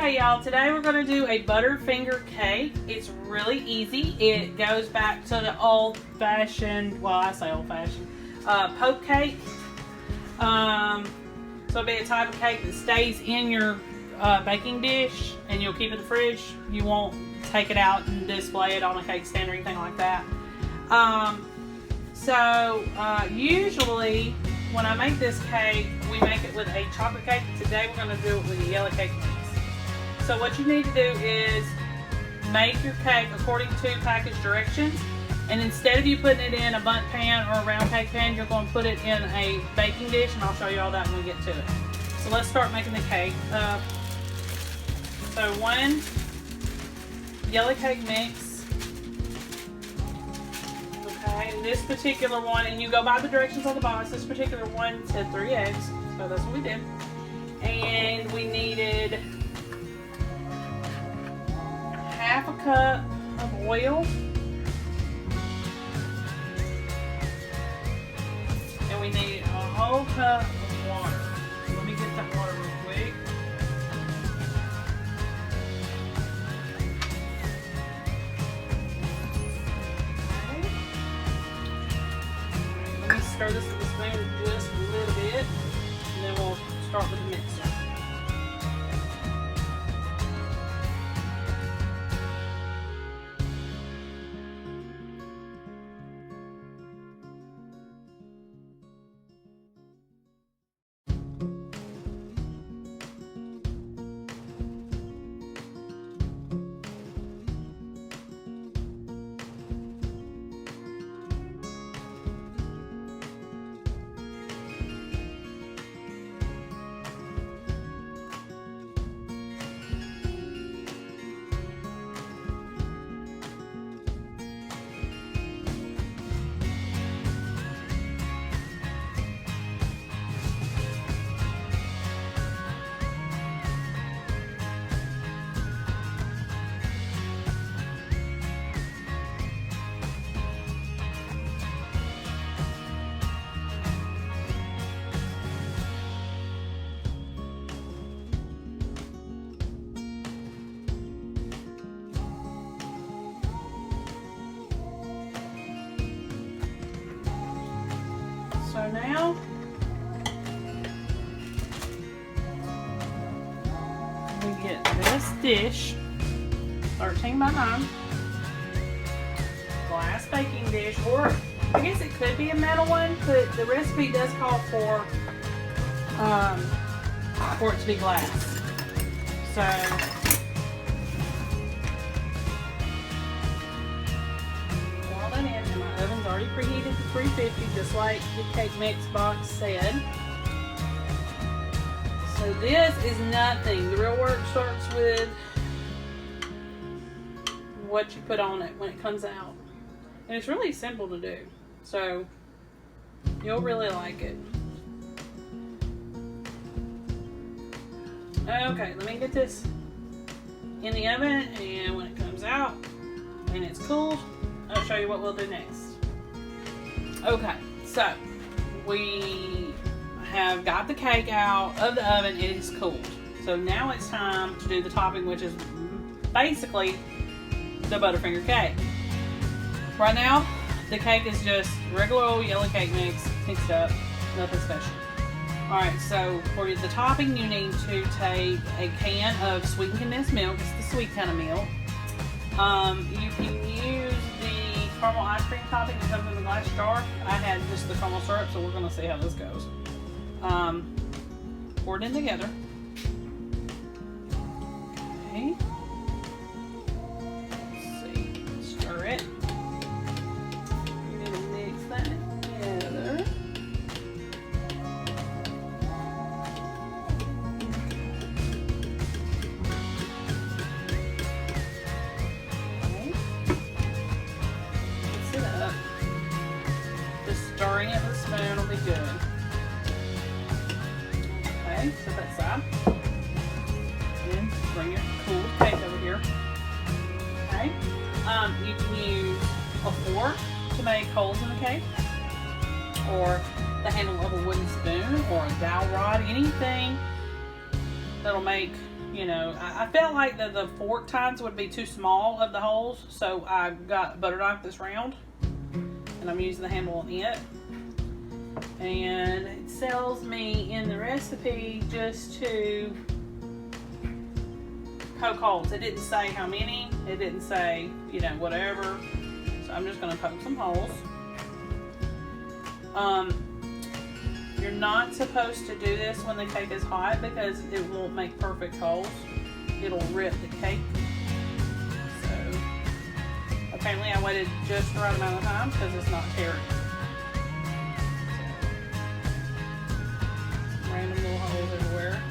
Okay, y'all, today we're going to do a Butterfinger cake. It's really easy. It goes back to the old-fashioned, well, I say old-fashioned, poke cake. So it'll be a type of cake that stays in your baking dish and you'll keep it in the fridge. You won't take it out and display it on a cake stand or anything like that. Usually when I make this cake, we make it with a chocolate cake. Today we're going to do it with a yellow cake mix. So what you need to do is make your cake according to package directions. And instead of you putting it in a bundt pan or a round cake pan, you're going to put it in a baking dish, and I'll show you all that when we get to it. So let's start making the cake. So one yellow cake mix. Okay, this particular one, and you go by the directions on the box, this particular one said 3 eggs, so that's what we did. And we needed half a cup of oil. And we need a whole cup of water. Let me get that water real quick. Okay. Let me stir this with a spoon just a little bit, and then we'll start with the mixer. So now we get this dish, 13 by 9, glass baking dish, or I guess it could be a metal one, but the recipe does call for it to be glass. So and my oven's already preheated to 350, just like the cake mix box said. So this is nothing. The real work starts with what you put on it when it comes out. And it's really simple to do. So you'll really like it. Okay, let me get this in the oven, and when it comes out and it's cooled, I'll show you what we'll do next. Okay, so we have got the cake out of the oven. It is cooled. So now it's time to do the topping, which is basically the Butterfinger cake. Right now, the cake is just regular old yellow cake mix, mixed up, nothing special. Alright, so for the topping, you need to take a can of sweetened condensed milk. It's the sweet kind of milk. You can use the caramel ice cream topping that comes in the glass jar. I had just the caramel syrup, so we're going to see how this goes. Pour it in together. Okay. Let's see. Stir it. You need to mix that together. Stirring it with a spoon will be good. Okay, set that aside. Then bring your cooled cake over here. Okay, you can use a fork to make holes in the cake, or the handle of a wooden spoon, or a dowel rod, anything that'll make you know, I felt like the fork tines would be too small of the holes, so I got a butter knife that's round, and I'm using the handle on it. And it tells me in the recipe just to poke holes. It didn't say how many, it didn't say, you know, whatever. So I'm just going to poke some holes. You're not supposed to do this when the cake is hot because it won't make perfect holes. It'll rip the cake. So apparently I waited just the right amount of time because it's not tearing. So, random little holes everywhere.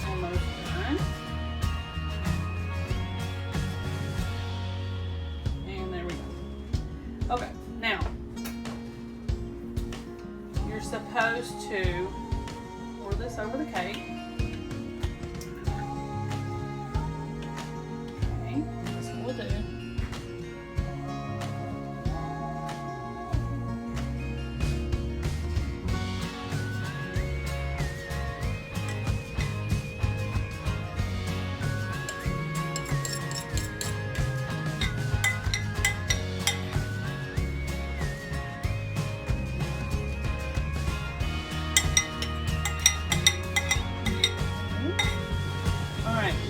Almost done. And there we go. Okay, now you're supposed to pour this over the cake. Okay, that's what we'll do.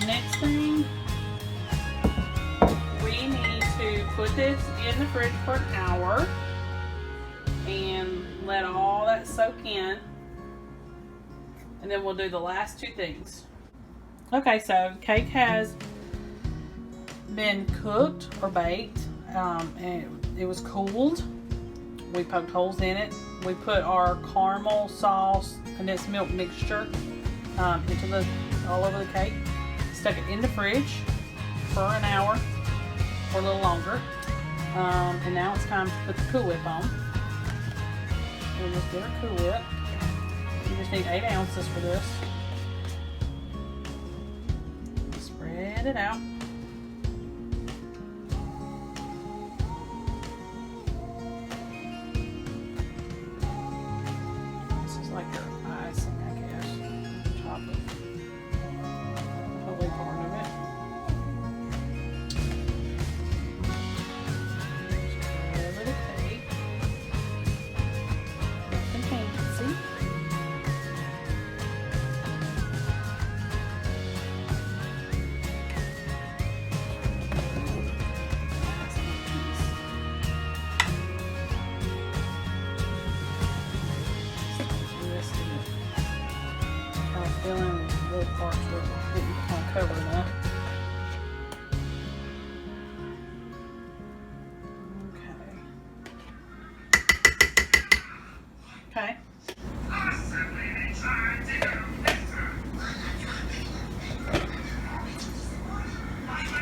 Next thing, we need to put this in the fridge for an hour and let all that soak in, and then we'll do the last two things. Okay, so cake has been cooked or baked, and it was cooled. We poked holes in it. We put our caramel sauce and this milk mixture all over the cake. Stuck it in the fridge for an hour or a little longer. And now it's time to put the Cool Whip on. We'll just get our Cool Whip. You just need 8 ounces for this. Spread it out. This is like your icing, I guess. Top of part of it. Spread over the cake. Nothing fancy. Feeling little parts where it didn't kind of cover enough. Okay.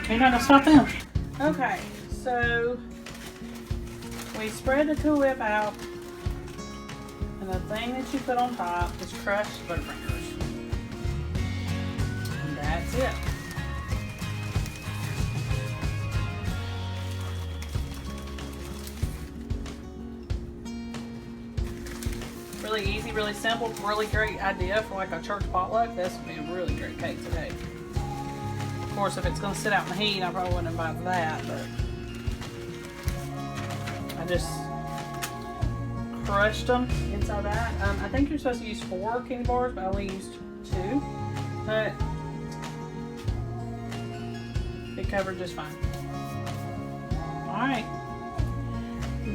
You're not gonna stop them. Okay, so we spread the Cool Whip out, and the thing that you put on top is crushed Butterfingers. That's it. Really easy, really simple, really great idea for like a church potluck. This would be a really great cake today. Of course, if it's going to sit out in the heat, I probably wouldn't invite that, but I just crushed them inside that. I think you're supposed to use 4 candy bars, but I only used 2. But it covered just fine. Alright.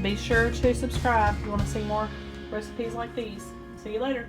Be sure to subscribe if you want to see more recipes like these. See you later.